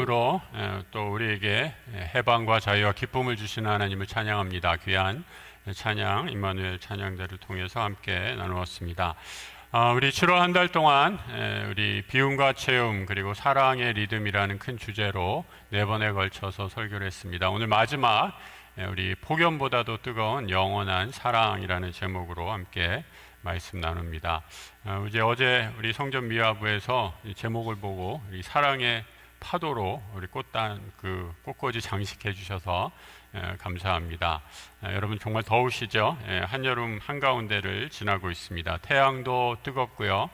이름으로 또 우리에게 해방과 자유와 기쁨을 주시는 하나님을 찬양합니다. 귀한 찬양, 임마누엘 찬양대를 통해서 함께 나누었습니다. 우리 7월 한 달 동안 우리 비움과 채움 그리고 사랑의 리듬이라는 큰 주제로 4번에 걸쳐서 설교를 했습니다. 오늘 마지막 우리 폭염보다도 뜨거운 영원한 사랑이라는 제목으로 함께 말씀 나눕니다. 이제 어제 우리 성전 미화부에서 제목을 보고 우리 사랑의 파도로 우리 꽃꽂이 장식해 주셔서 감사합니다. 여러분 정말 더우시죠? 한여름 한가운데를 지나고 있습니다. 태양도 뜨겁고요.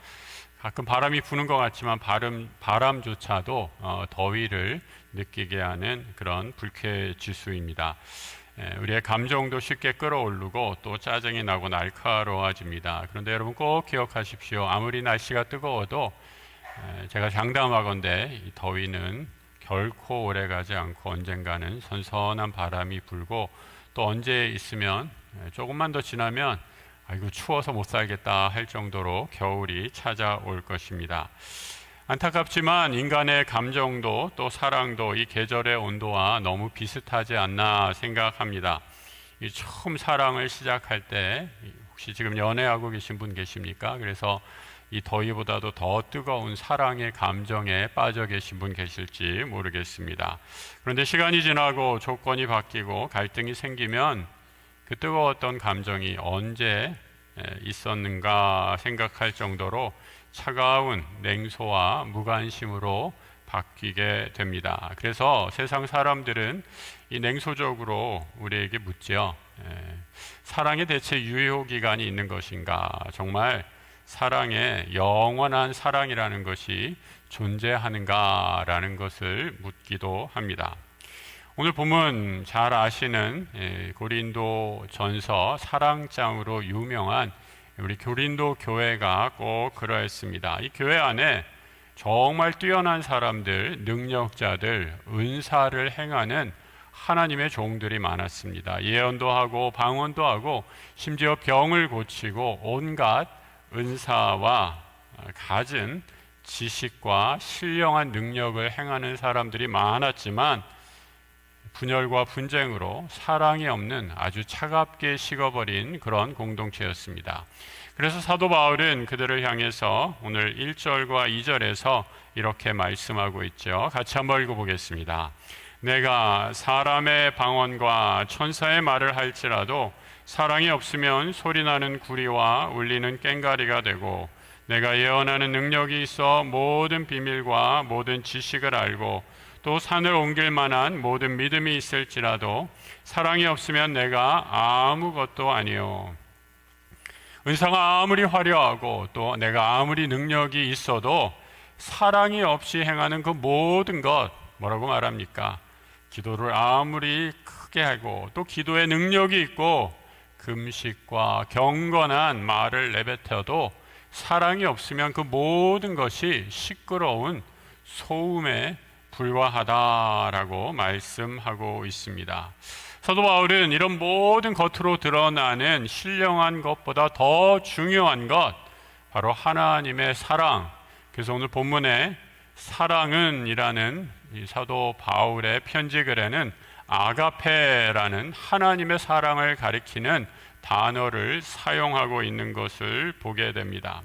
가끔 바람이 부는 것 같지만 바람조차도 더위를 느끼게 하는 그런 불쾌 지수입니다. 우리의 감정도 쉽게 끌어오르고 또 짜증이 나고 날카로워집니다. 그런데 여러분 꼭 기억하십시오. 아무리 날씨가 뜨거워도 제가 장담하건대 이 더위는 결코 오래가지 않고 언젠가는 선선한 바람이 불고 또 언제 있으면 조금만 더 지나면 아이고 추워서 못 살겠다 할 정도로 겨울이 찾아올 것입니다. 안타깝지만 인간의 감정도 또 사랑도 이 계절의 온도와 너무 비슷하지 않나 생각합니다. 이 처음 사랑을 시작할 때 혹시 지금 연애하고 계신 분 계십니까? 그래서 이 더위보다도 더 뜨거운 사랑의 감정에 빠져 계신 분 계실지 모르겠습니다. 그런데 시간이 지나고 조건이 바뀌고 갈등이 생기면 그 뜨거웠던 감정이 언제 있었는가 생각할 정도로 차가운 냉소와 무관심으로 바뀌게 됩니다. 그래서 세상 사람들은 이 냉소적으로 우리에게 묻죠. 사랑에 대체 유효기간이 있는 것인가? 정말 사랑에 영원한 사랑이라는 것이 존재하는가라는 것을 묻기도 합니다. 오늘 본문 잘 아시는 고린도 전서 사랑장으로 유명한 우리 고린도 교회가 꼭 그러했습니다. 이 교회 안에 정말 뛰어난 사람들, 능력자들, 은사를 행하는 하나님의 종들이 많았습니다. 예언도 하고 방언도 하고 심지어 병을 고치고 온갖 은사와 갖은 지식과 신령한 능력을 행하는 사람들이 많았지만 분열과 분쟁으로 사랑이 없는 아주 차갑게 식어버린 그런 공동체였습니다. 그래서 사도 바울은 그들을 향해서 오늘 1절과 2절에서 이렇게 말씀하고 있죠. 같이 한번 읽어보겠습니다. 내가 사람의 방언과 천사의 말을 할지라도 사랑이 없으면 소리나는 구리와 울리는 꽹과리가 되고 내가 예언하는 능력이 있어 모든 비밀과 모든 지식을 알고 또 산을 옮길 만한 모든 믿음이 있을지라도 사랑이 없으면 내가 아무것도 아니요. 은사가 아무리 화려하고 또 내가 아무리 능력이 있어도 사랑이 없이 행하는 그 모든 것 뭐라고 말합니까? 기도를 아무리 크게 하고 또 기도에 능력이 있고 금식과 경건한 말을 내뱉어도 사랑이 없으면 그 모든 것이 시끄러운 소음에 불과하다라고 말씀하고 있습니다. 사도 바울은 이런 모든 겉으로 드러나는 신령한 것보다 더 중요한 것 바로 하나님의 사랑. 그래서 오늘 본문에 사랑은 이라는 이 사도 바울의 편지 글에는 아가페라는 하나님의 사랑을 가리키는 단어를 사용하고 있는 것을 보게 됩니다.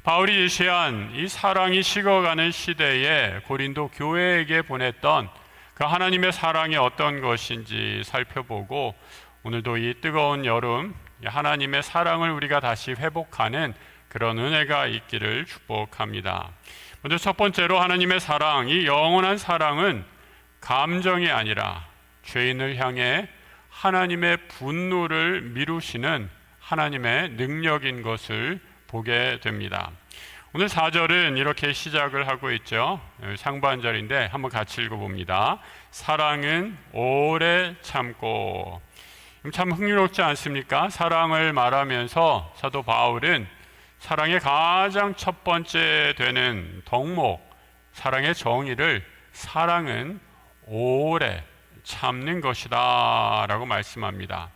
바울이 제시한 이 사랑이 식어가는 시대에 고린도 교회에게 보냈던 그 하나님의 사랑이 어떤 것인지 살펴보고 오늘도 이 뜨거운 여름 하나님의 사랑을 우리가 다시 회복하는 그런 은혜가 있기를 축복합니다. 먼저 첫 번째로 하나님의 사랑, 이 영원한 사랑은 감정이 아니라 죄인을 향해 하나님의 분노를 미루시는 하나님의 능력인 것을 보게 됩니다. 오늘 4절은 이렇게 시작을 하고 있죠. 상반절인데 한번 같이 읽어봅니다. 사랑은 오래 참고. 참 흥미롭지 않습니까? 사랑을 말하면서 사도 바울은 사랑의 가장 첫 번째 되는 덕목, 사랑의 정의를 사랑은 오래 참는 것이다 라고 말씀합니다.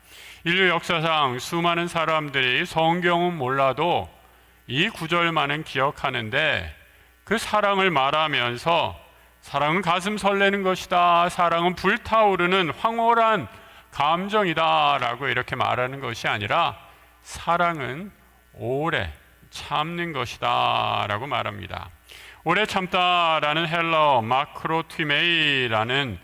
인류 역사상 수많은 사람들이 성경은 몰라도 이 구절만은 기억하는데 그 사랑을 말하면서 사랑은 가슴 설레는 것이다. 사랑은 불타오르는 황홀한 감정이다. 라고 이렇게 말하는 것이 아니라 사랑은 오래 참는 것이다. 라고 말합니다. 오래 참다라는 헬라어 마크로티메이라는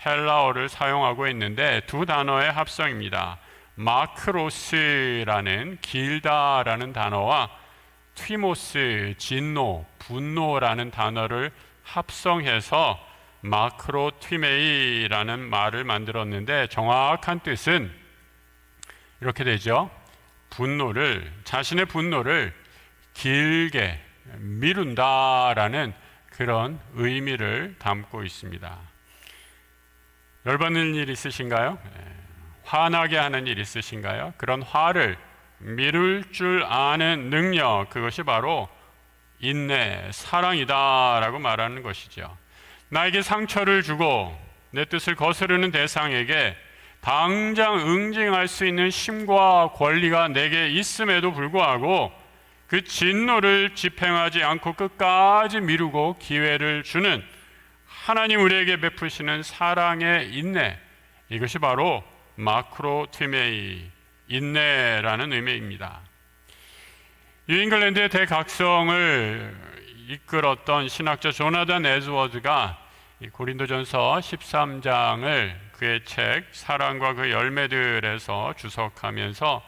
헬라어를 사용하고 있는데 두 단어의 합성입니다. 마크로스라는 길다라는 단어와 튀모스, 진노, 분노라는 단어를 합성해서 마크로티메이라는 말을 만들었는데 정확한 뜻은 이렇게 되죠. 자신의 분노를 길게 미룬다라는 그런 의미를 담고 있습니다. 열받는 일 있으신가요? 화나게 하는 일 있으신가요? 그런 화를 미룰 줄 아는 능력, 그것이 바로 인내, 사랑이다라고 말하는 것이죠. 나에게 상처를 주고 내 뜻을 거스르는 대상에게 당장 응징할 수 있는 힘과 권리가 내게 있음에도 불구하고 그 진노를 집행하지 않고 끝까지 미루고 기회를 주는 하나님 우리에게 베푸시는 사랑의 인내, 이것이 바로 마크로티메이, 인내라는 의미입니다. 뉴잉글랜드의 대각성을 이끌었던 신학자 조나단 에즈워드가 고린도전서 13장을 그의 책 사랑과 그 열매들에서 주석하면서,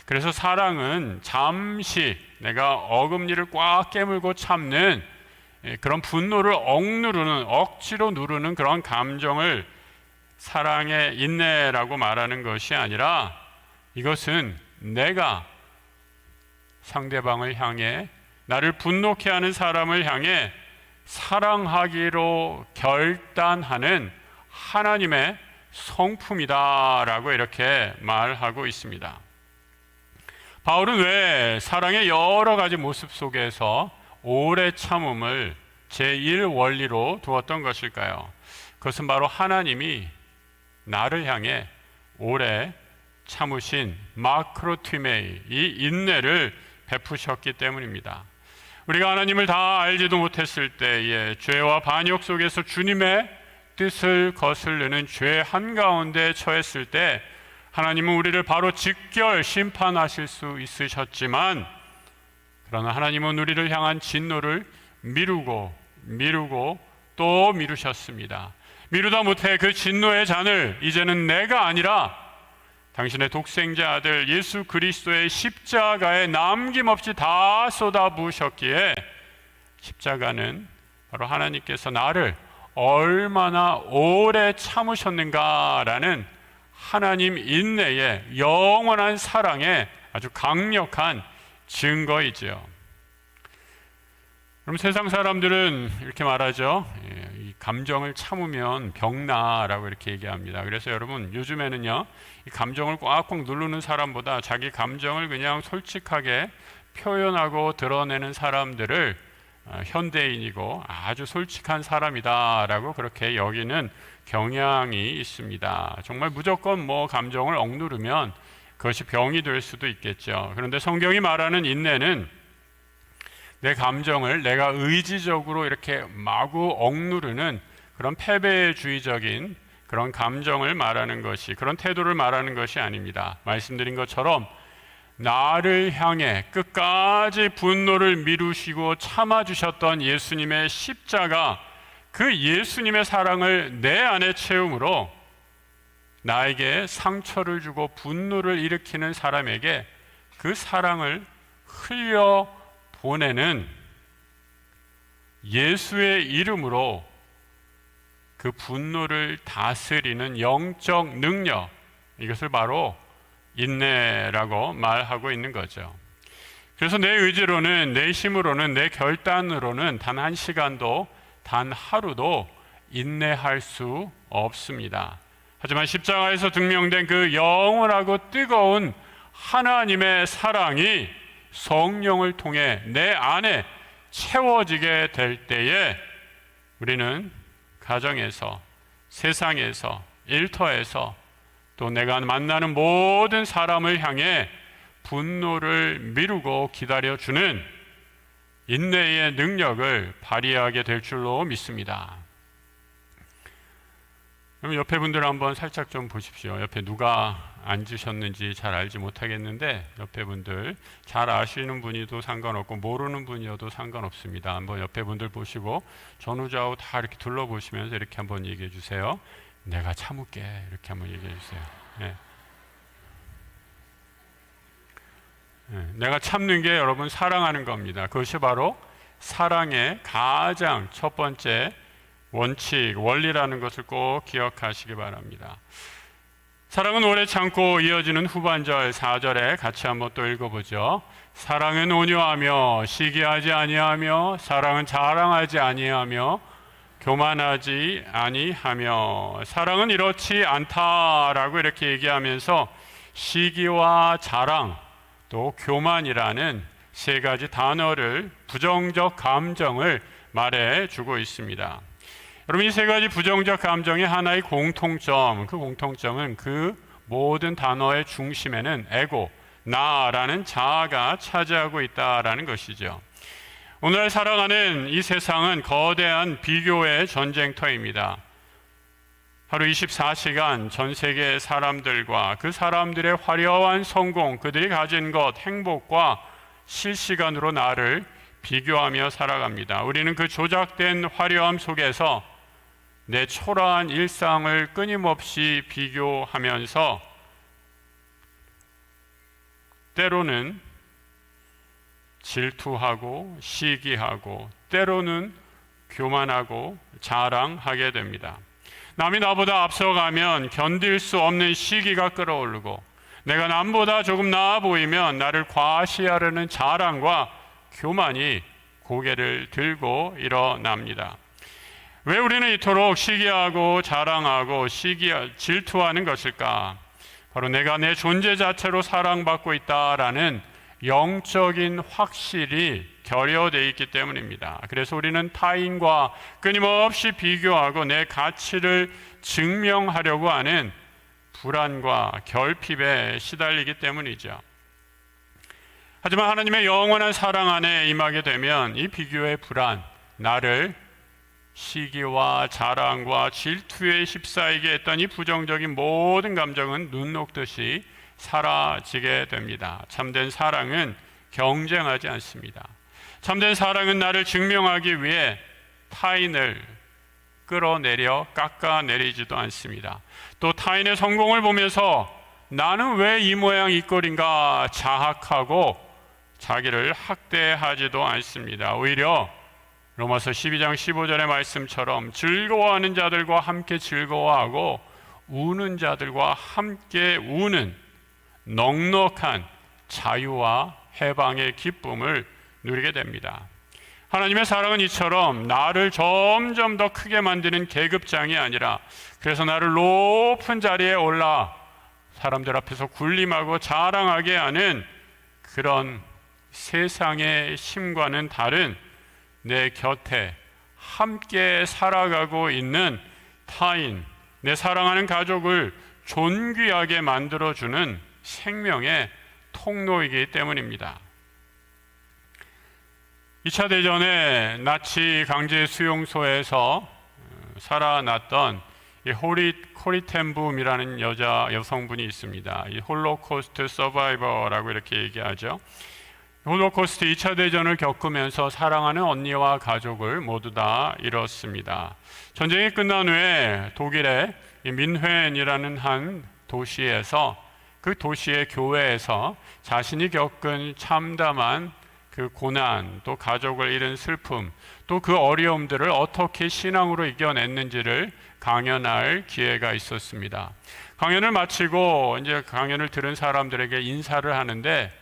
그래서 사랑은 잠시 내가 어금니를 꽉 깨물고 참는 그런 분노를 억지로 누르는 그런 감정을 사랑의 인내라고 말하는 것이 아니라, 이것은 내가 상대방을 향해, 나를 분노케 하는 사람을 향해 사랑하기로 결단하는 하나님의 성품이다라고 이렇게 말하고 있습니다. 바울은 왜 사랑의 여러 가지 모습 속에서 오래 참음을 제1원리로 두었던 것일까요? 그것은 바로 하나님이 나를 향해 오래 참으신 마크로티메이, 이 인내를 베푸셨기 때문입니다. 우리가 하나님을 다 알지도 못했을 때에 죄와 반역 속에서 주님의 뜻을 거스르는 죄 한가운데 처했을 때 하나님은 우리를 바로 직결 심판하실 수 있으셨지만, 그러나 하나님은 우리를 향한 진노를 미루고 또 미루셨습니다. 미루다 못해 그 진노의 잔을 이제는 내가 아니라 당신의 독생자 아들 예수 그리스도의 십자가에 남김없이 다 쏟아부으셨기에, 십자가는 바로 하나님께서 나를 얼마나 오래 참으셨는가라는 하나님 인내의 영원한 사랑의 아주 강력한 증거이지요. 그럼 세상 사람들은 이렇게 말하죠. 이 감정을 참으면 병나라고 이렇게 얘기합니다. 그래서 여러분, 요즘에는요, 이 감정을 꽉꽉 누르는 사람보다 자기 감정을 그냥 솔직하게 표현하고 드러내는 사람들을 현대인이고 아주 솔직한 사람이다라고 그렇게 여기는 경향이 있습니다. 정말 무조건 감정을 억누르면 그것이 병이 될 수도 있겠죠. 그런데 성경이 말하는 인내는 내 감정을 내가 의지적으로 이렇게 마구 억누르는 그런 패배주의적인 그런 감정을 말하는 것이, 그런 태도를 말하는 것이 아닙니다. 말씀드린 것처럼 나를 향해 끝까지 분노를 미루시고 참아주셨던 예수님의 십자가, 그 예수님의 사랑을 내 안에 채움으로 나에게 상처를 주고 분노를 일으키는 사람에게 그 사랑을 흘려 보내는 예수의 이름으로 그 분노를 다스리는 영적 능력, 이것을 바로 인내라고 말하고 있는 거죠. 그래서 내 의지로는, 내 힘으로는, 내 결단으로는 단 한 시간도, 단 하루도 인내할 수 없습니다. 하지만 십자가에서 증명된 그 영원하고 뜨거운 하나님의 사랑이 성령을 통해 내 안에 채워지게 될 때에 우리는 가정에서, 세상에서, 일터에서, 또 내가 만나는 모든 사람을 향해 분노를 미루고 기다려주는 인내의 능력을 발휘하게 될 줄로 믿습니다. 그럼 옆에 분들 한번 살짝 좀 보십시오. 옆에 누가 앉으셨는지 잘 알지 못하겠는데 옆에 분들 잘 아시는 분이도 상관없고 모르는 분이어도 상관없습니다. 한번 옆에 분들 보시고 전후좌우 다 이렇게 둘러보시면서 이렇게 한번 얘기해 주세요. 내가 참을게. 이렇게 한번 얘기해 주세요. 네. 내가 참는 게 여러분 사랑하는 겁니다. 그것이 바로 사랑의 가장 첫 번째 원칙, 원리라는 것을 꼭 기억하시기 바랍니다. 사랑은 오래 참고 이어지는 후반절 4절에 같이 한번 또 읽어보죠. 사랑은 온유하며 시기하지 아니하며 사랑은 자랑하지 아니하며 교만하지 아니하며 사랑은 이렇지 않다라고 이렇게 얘기하면서 시기와 자랑 또 교만이라는 세 가지 단어를 부정적 감정을 말해주고 있습니다. 여러분 이 세 가지 부정적 감정의 하나의 공통점, 그 공통점은 그 모든 단어의 중심에는 에고, 나라는 자아가 차지하고 있다라는 것이죠. 오늘 살아가는 이 세상은 거대한 비교의 전쟁터입니다. 하루 24시간 전 세계 사람들과 그 사람들의 화려한 성공, 그들이 가진 것, 행복과 실시간으로 나를 비교하며 살아갑니다. 우리는 그 조작된 화려함 속에서 내 초라한 일상을 끊임없이 비교하면서 때로는 질투하고 시기하고 때로는 교만하고 자랑하게 됩니다. 남이 나보다 앞서가면 견딜 수 없는 시기가 끌어오르고 내가 남보다 조금 나아 보이면 나를 과시하려는 자랑과 교만이 고개를 들고 일어납니다. 왜 우리는 이토록 시기하고 자랑하고 질투하는 것일까? 바로 내가 내 존재 자체로 사랑받고 있다라는 영적인 확실이 결여되어 있기 때문입니다. 그래서 우리는 타인과 끊임없이 비교하고 내 가치를 증명하려고 하는 불안과 결핍에 시달리기 때문이죠. 하지만 하나님의 영원한 사랑 안에 임하게 되면 이 비교의 불안, 나를 시기와 자랑과 질투에 휩싸이게 했던 이 부정적인 모든 감정은 눈 녹듯이 사라지게 됩니다. 참된 사랑은 경쟁하지 않습니다. 참된 사랑은 나를 증명하기 위해 타인을 끌어내려 깎아내리지도 않습니다. 또 타인의 성공을 보면서 나는 왜 이 모양 이 꼴인가 자학하고 자기를 학대하지도 않습니다. 오히려 로마서 12장 15절의 말씀처럼 즐거워하는 자들과 함께 즐거워하고 우는 자들과 함께 우는 넉넉한 자유와 해방의 기쁨을 누리게 됩니다. 하나님의 사랑은 이처럼 나를 점점 더 크게 만드는 계급장이 아니라 그래서 나를 높은 자리에 올라 사람들 앞에서 군림하고 자랑하게 하는 그런 세상의 힘과는 다른 내 곁에 함께 살아가고 있는 타인, 내 사랑하는 가족을 존귀하게 만들어주는 생명의 통로이기 때문입니다. 2차 대전에 나치 강제 수용소에서 살아났던 이 코리텐붐이라는 여성분이 있습니다. 이 홀로코스트 서바이버라고 이렇게 얘기하죠. 홀로코스트 2차 대전을 겪으면서 사랑하는 언니와 가족을 모두 다 잃었습니다. 전쟁이 끝난 후에 독일의 민헨이라는 한 도시에서 그 도시의 교회에서 자신이 겪은 참담한 그 고난, 또 가족을 잃은 슬픔, 또 그 어려움들을 어떻게 신앙으로 이겨냈는지를 강연할 기회가 있었습니다. 강연을 마치고 이제 강연을 들은 사람들에게 인사를 하는데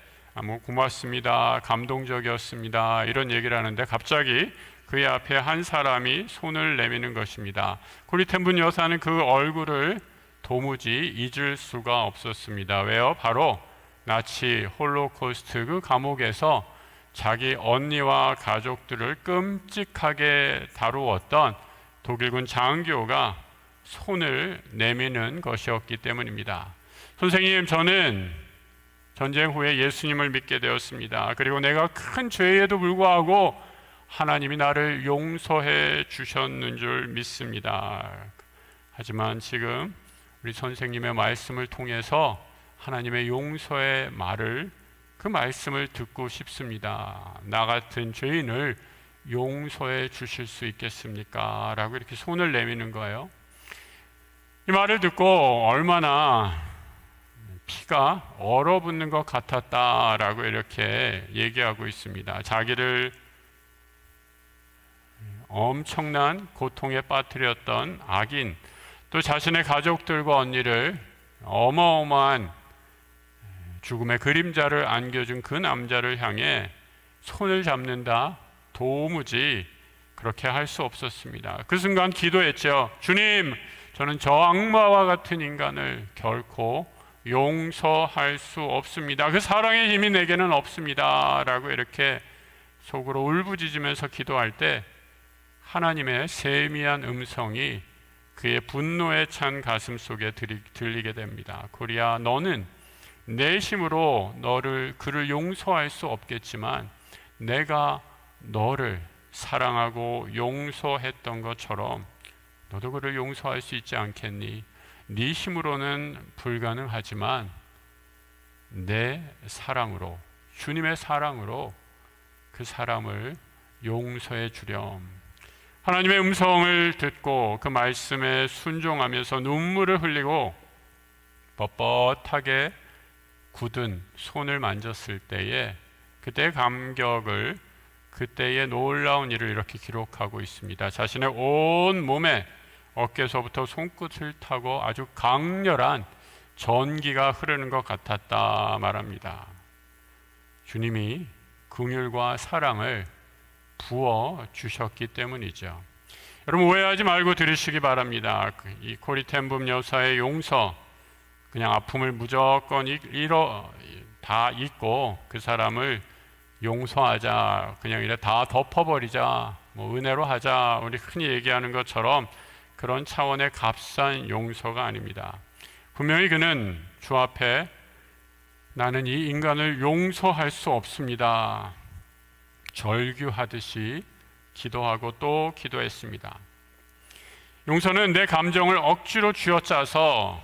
고맙습니다, 감동적이었습니다, 이런 얘기를 하는데 갑자기 그의 앞에 한 사람이 손을 내미는 것입니다. 코리텐분 여사는 그 얼굴을 도무지 잊을 수가 없었습니다. 왜요? 바로 나치 홀로코스트 그 감옥에서 자기 언니와 가족들을 끔찍하게 다루었던 독일군 장교가 손을 내미는 것이었기 때문입니다. 선생님, 저는 전쟁 후에 예수님을 믿게 되었습니다. 그리고 내가 큰 죄에도 불구하고 하나님이 나를 용서해 주셨는 줄 믿습니다. 하지만 지금 우리 선생님의 말씀을 통해서 하나님의 용서의 말을, 그 말씀을 듣고 싶습니다. 나 같은 죄인을 용서해 주실 수 있겠습니까? 라고 이렇게 손을 내미는 거예요. 이 말을 듣고 얼마나 피가 얼어붙는 것 같았다라고 이렇게 얘기하고 있습니다. 자기를 엄청난 고통에 빠뜨렸던 악인, 또 자신의 가족들과 언니를 어마어마한 죽음의 그림자를 안겨준 그 남자를 향해 손을 잡는다, 도무지 그렇게 할 수 없었습니다. 그 순간 기도했죠. 주님, 저는 저 악마와 같은 인간을 결코 용서할 수 없습니다. 그 사랑의 힘이 내게는 없습니다. 라고 이렇게 속으로 울부짖으면서 기도할 때 하나님의 세미한 음성이 그의 분노에 찬 가슴 속에 들리게 됩니다. 고리야, 너는 내 힘으로 그를 용서할 수 없겠지만 내가 너를 사랑하고 용서했던 것처럼 너도 그를 용서할 수 있지 않겠니? 네 힘으로는 불가능하지만 내 사랑으로, 주님의 사랑으로 그 사람을 용서해 주렴. 하나님의 음성을 듣고 그 말씀에 순종하면서 눈물을 흘리고 뻣뻣하게 굳은 손을 만졌을 때에 그때의 감격을, 그때의 놀라운 일을 이렇게 기록하고 있습니다. 자신의 온 몸에 어깨서부터 손끝을 타고 아주 강렬한 전기가 흐르는 것 같았다 말합니다. 주님이 긍휼과 사랑을 부어 주셨기 때문이죠. 여러분, 오해하지 말고 들으시기 바랍니다. 이 코리텐붐 여사의 용서, 그냥 아픔을 무조건 다 잊고 그 사람을 용서하자, 그냥 이래 다 덮어버리자, 은혜로 하자, 우리 흔히 얘기하는 것처럼 그런 차원의 값싼 용서가 아닙니다. 분명히 그는 주 앞에 나는 이 인간을 용서할 수 없습니다, 절규하듯이 기도하고 또 기도했습니다. 용서는 내 감정을 억지로 쥐어짜서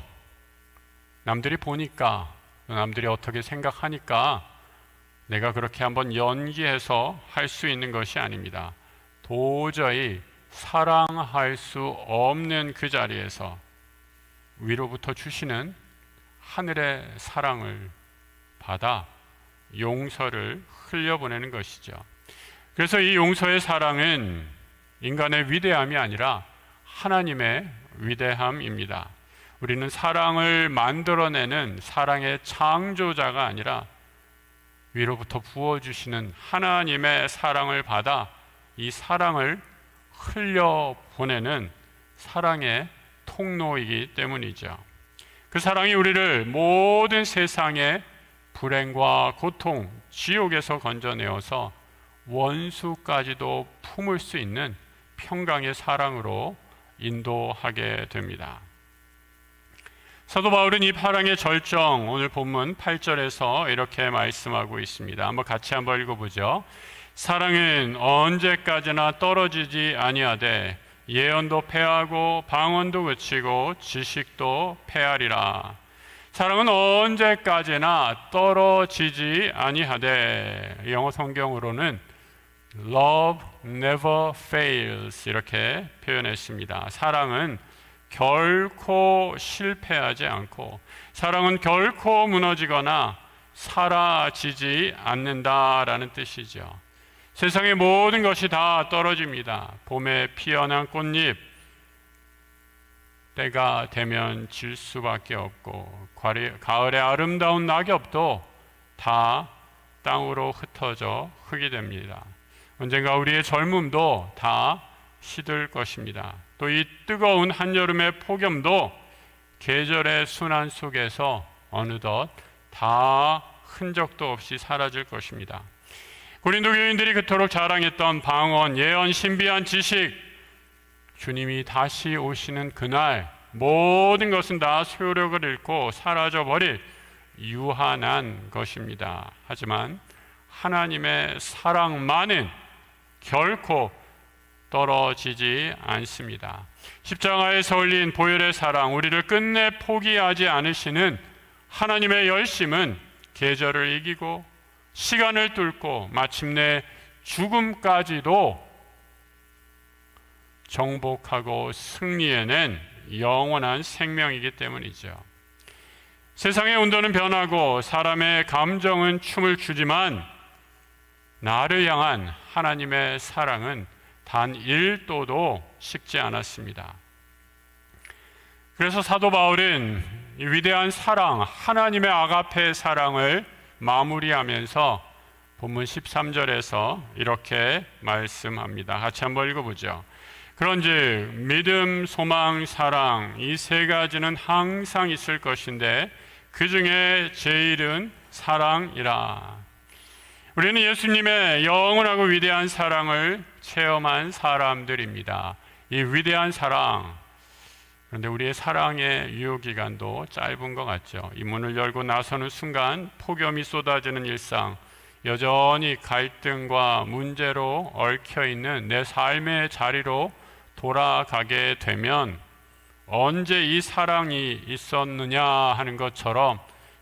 남들이 보니까, 남들이 어떻게 생각하니까 내가 그렇게 한번 연기해서 할 수 있는 것이 아닙니다. 도저히 사랑할 수 없는 그 자리에서 위로부터 주시는 하늘의 사랑을 받아 용서를 흘려보내는 것이죠. 그래서 이 용서의 사랑은 인간의 위대함이 아니라 하나님의 위대함입니다. 우리는 사랑을 만들어내는 사랑의 창조자가 아니라 위로부터 부어주시는 하나님의 사랑을 받아 이 사랑을 흘려보내는 사랑의 통로이기 때문이죠. 그 사랑이 우리를 모든 세상의 불행과 고통, 지옥에서 건져내어서 원수까지도 품을 수 있는 평강의 사랑으로 인도하게 됩니다. 사도 바울은 이 사랑의 절정, 오늘 본문 8절에서 이렇게 말씀하고 있습니다. 한번 같이 읽어보죠. 사랑은 언제까지나 떨어지지 아니하되 예언도 패하고 방언도 그치고 지식도 패하리라. 사랑은 언제까지나 떨어지지 아니하되, 영어 성경으로는 Love never fails 이렇게 표현했습니다. 사랑은 결코 실패하지 않고, 사랑은 결코 무너지거나 사라지지 않는다라는 뜻이죠. 세상의 모든 것이 다 떨어집니다. 봄에 피어난 꽃잎, 때가 되면 질 수밖에 없고, 가을의 아름다운 낙엽도 다 땅으로 흩어져 흙이 됩니다. 언젠가 우리의 젊음도 다 시들 것입니다. 또 이 뜨거운 한여름의 폭염도 계절의 순환 속에서 어느덧 다 흔적도 없이 사라질 것입니다. 고린도 교인들이 그토록 자랑했던 방언, 예언, 신비한 지식, 주님이 다시 오시는 그날 모든 것은 다 소력을 잃고 사라져버릴 유한한 것입니다. 하지만 하나님의 사랑만은 결코 떨어지지 않습니다. 십자가에서 흘린 보혈의 사랑, 우리를 끝내 포기하지 않으시는 하나님의 열심은 계절을 이기고 시간을 뚫고 마침내 죽음까지도 정복하고 승리해낸 영원한 생명이기 때문이죠. 세상의 온도는 변하고 사람의 감정은 춤을 추지만 나를 향한 하나님의 사랑은 단 1도도 식지 않았습니다. 그래서 사도 바울은 이 위대한 사랑, 하나님의 아가페의 사랑을 마무리하면서 본문 13절에서 이렇게 말씀합니다. 같이 한번 읽어보죠. 그런즉 믿음, 소망, 사랑 이 세 가지는 항상 있을 것인데 그 중에 제일은 사랑이라. 우리는 예수님의 영원하고 위대한 사랑을 체험한 사람들입니다. 이 위대한 사랑, 그런데 우리의 사랑의 유효기간도 짧은 것 같죠. 이 문을 열고 나서는 순간 폭염이 쏟아지는 일상, 여전히 갈등과 문제로 얽혀있는 내 삶의 자리로 돌아가게 되면 언제 이 사랑이 있었느냐 하는 것처럼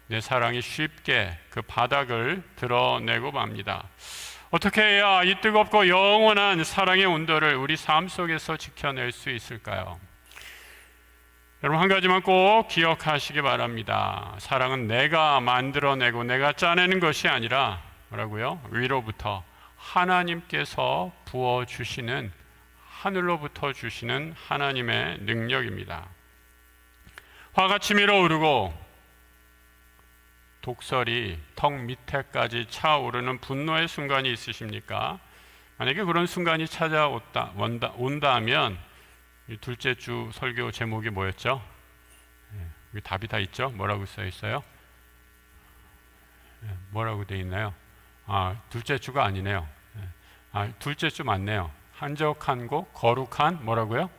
내 사랑이 쉽게 그 바닥을 드러내고 맙니다. 어떻게 해야 이 뜨겁고 영원한 사랑의 온도를 우리 삶 속에서 지켜낼 수 있을까요? 여러분, 한 가지만 꼭 기억하시기 바랍니다. 사랑은 내가 만들어내고 내가 짜내는 것이 아니라 뭐라고요? 위로부터 하나님께서 부어주시는, 하늘로부터 주시는 하나님의 능력입니다. 화가 치밀어 오르고 독설이 턱 밑에까지 차오르는 분노의 순간이 있으십니까? 만약에 그런 순간이 온다면 둘째 주 설교 제목이 뭐였죠? 여기 답이 다 있죠? 뭐라고 써 있어요? 뭐라고 돼 있나요? 둘째 주가 아니네요. 둘째 주 맞네요. 한적한고 거룩한 뭐라고요?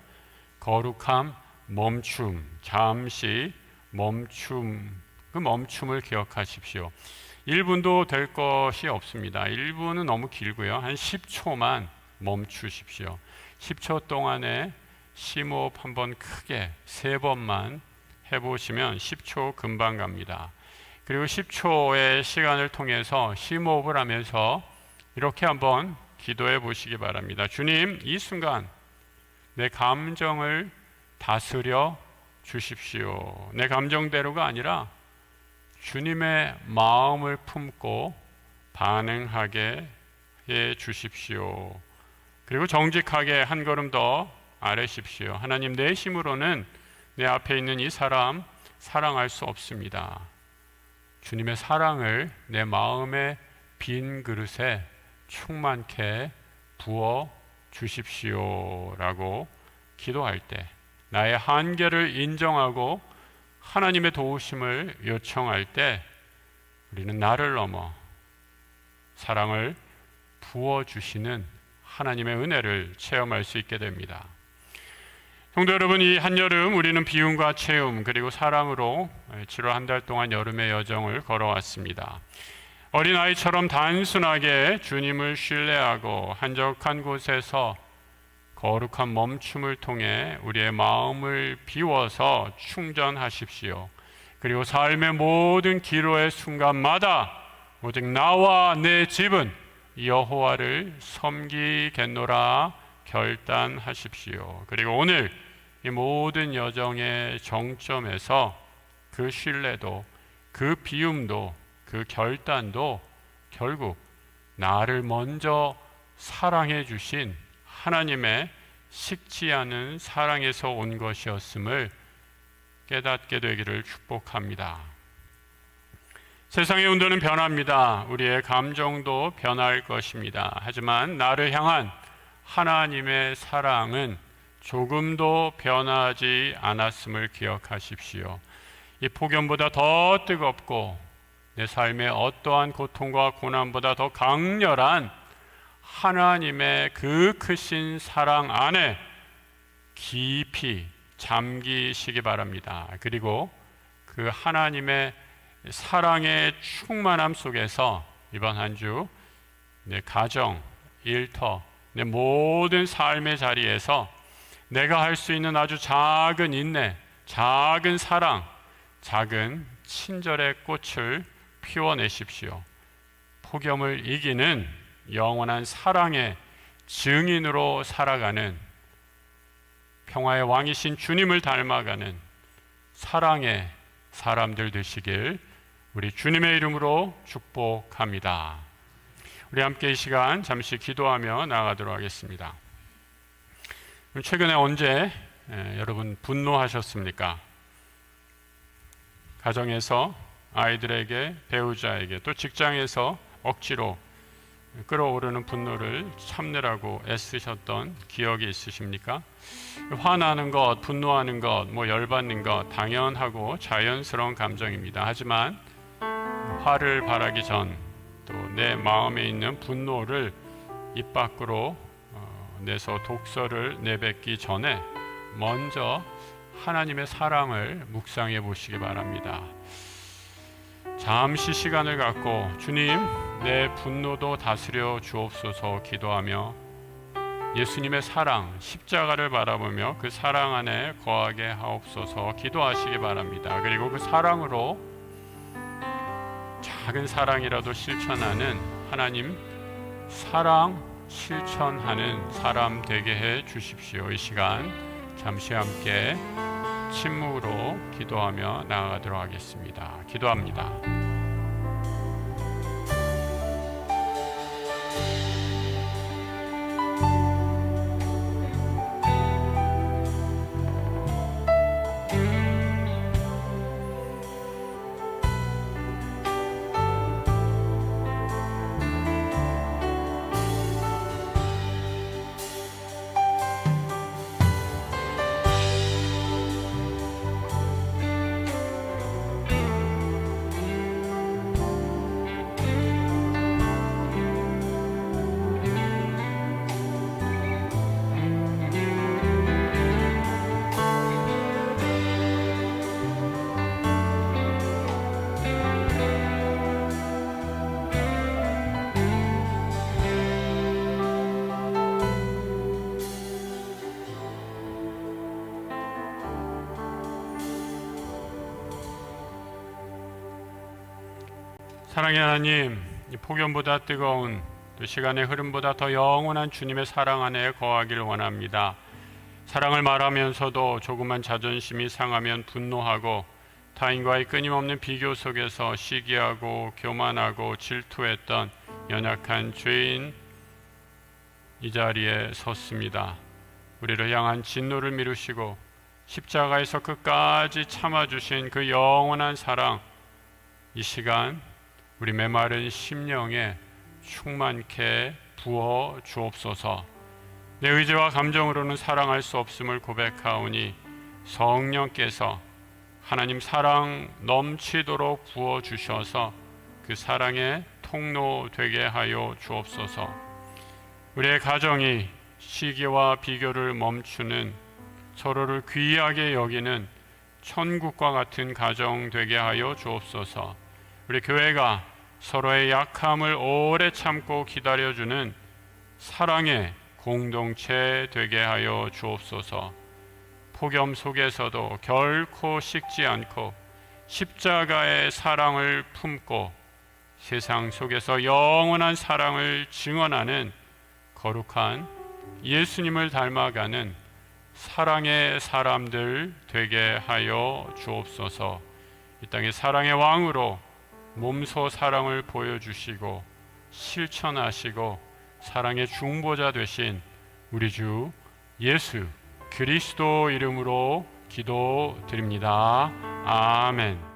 거룩함, 멈춤, 잠시 멈춤. 그 멈춤을 기억하십시오. 1분도 될 것이 없습니다. 1분은 너무 길고요. 한 10초만 멈추십시오. 10초 동안에 심호흡 한번 크게 3번만 해보시면 10초 금방 갑니다. 그리고 10초의 시간을 통해서 심호흡을 하면서 이렇게 한번 기도해 보시기 바랍니다. 주님, 이 순간 내 감정을 다스려 주십시오. 내 감정대로가 아니라 주님의 마음을 품고 반응하게 해 주십시오. 그리고 정직하게 한 걸음 더 아뢰십시오. 하나님, 내 힘으로는 내 앞에 있는 이 사람 사랑할 수 없습니다. 주님의 사랑을 내 마음의 빈 그릇에 충만케 부어 주십시오 라고 기도할 때, 나의 한계를 인정하고 하나님의 도우심을 요청할 때 우리는 나를 넘어 사랑을 부어주시는 하나님의 은혜를 체험할 수 있게 됩니다. 성도 여러분, 이 한여름 우리는 비움과 채움 그리고 사랑으로 7월 한 달 동안 여름의 여정을 걸어왔습니다. 어린아이처럼 단순하게 주님을 신뢰하고 한적한 곳에서 거룩한 멈춤을 통해 우리의 마음을 비워서 충전하십시오. 그리고 삶의 모든 기로의 순간마다 오직 나와 내 집은 여호와를 섬기겠노라 결단하십시오. 그리고 오늘 이 모든 여정의 정점에서 그 신뢰도, 그 비움도, 그 결단도 결국 나를 먼저 사랑해 주신 하나님의 식지 않은 사랑에서 온 것이었음을 깨닫게 되기를 축복합니다. 세상의 온도는 변합니다. 우리의 감정도 변할 것입니다. 하지만 나를 향한 하나님의 사랑은 조금도 변하지 않았음을 기억하십시오. 이 폭염보다 더 뜨겁고 내 삶의 어떠한 고통과 고난보다 더 강렬한 하나님의 그 크신 사랑 안에 깊이 잠기시기 바랍니다. 그리고 그 하나님의 사랑의 충만함 속에서 이번 한 주 내 가정, 일터, 내 모든 삶의 자리에서 내가 할 수 있는 아주 작은 인내, 작은 사랑, 작은 친절의 꽃을 피워내십시오. 폭염을 이기는 영원한 사랑의 증인으로 살아가는, 평화의 왕이신 주님을 닮아가는 사랑의 사람들 되시길 우리 주님의 이름으로 축복합니다. 우리 함께 이 시간 잠시 기도하며 나아가도록 하겠습니다. 최근에 언제 여러분 분노하셨습니까? 가정에서 아이들에게, 배우자에게, 또 직장에서 억지로 끓어오르는 분노를 참느라고 애쓰셨던 기억이 있으십니까? 화나는 것, 분노하는 것, 열받는 것 당연하고 자연스러운 감정입니다. 하지만 화를 바라기 전, 또 내 마음에 있는 분노를 입 밖으로 내서 독서를 내뱉기 전에 먼저 하나님의 사랑을 묵상해 보시기 바랍니다. 잠시 시간을 갖고 주님, 내 분노도 다스려 주옵소서 기도하며 예수님의 사랑, 십자가를 바라보며 그 사랑 안에 거하게 하옵소서 기도하시기 바랍니다. 그리고 그 사랑으로 작은 사랑이라도 실천하는, 하나님 사랑 실천하는 사람 되게 해 주십시오. 이 시간 잠시 함께 침묵으로 기도하며 나아가도록 하겠습니다. 기도합니다. 사랑의 하나님, 이 폭염보다 뜨거운, 또 시간의 흐름보다 더 영원한 주님의 사랑 안에 거하기를 원합니다. 사랑을 말하면서도 조그만 자존심이 상하면 분노하고, 타인과의 끊임없는 비교 속에서 시기하고 교만하고 질투했던 연약한 죄인 이 자리에 섰습니다. 우리를 향한 진노를 미루시고 십자가에서 끝까지 참아주신 그 영원한 사랑, 이 시간 우리 메마른 심령에 충만케 부어 주옵소서. 내 의지와 감정으로는 사랑할 수 없음을 고백하오니 성령께서 하나님 사랑 넘치도록 부어 주셔서 그 사랑의 통로 되게 하여 주옵소서. 우리의 가정이 시기와 비교를 멈추는, 서로를 귀하게 여기는 천국과 같은 가정 되게 하여 주옵소서. 우리 교회가 서로의 약함을 오래 참고 기다려주는 사랑의 공동체 되게 하여 주옵소서. 폭염 속에서도 결코 식지 않고 십자가의 사랑을 품고 세상 속에서 영원한 사랑을 증언하는 거룩한 예수님을 닮아가는 사랑의 사람들 되게 하여 주옵소서. 이 땅의 사랑의 왕으로 몸소 사랑을 보여주시고 실천하시고 사랑의 중보자 되신 우리 주 예수 그리스도 이름으로 기도드립니다. 아멘.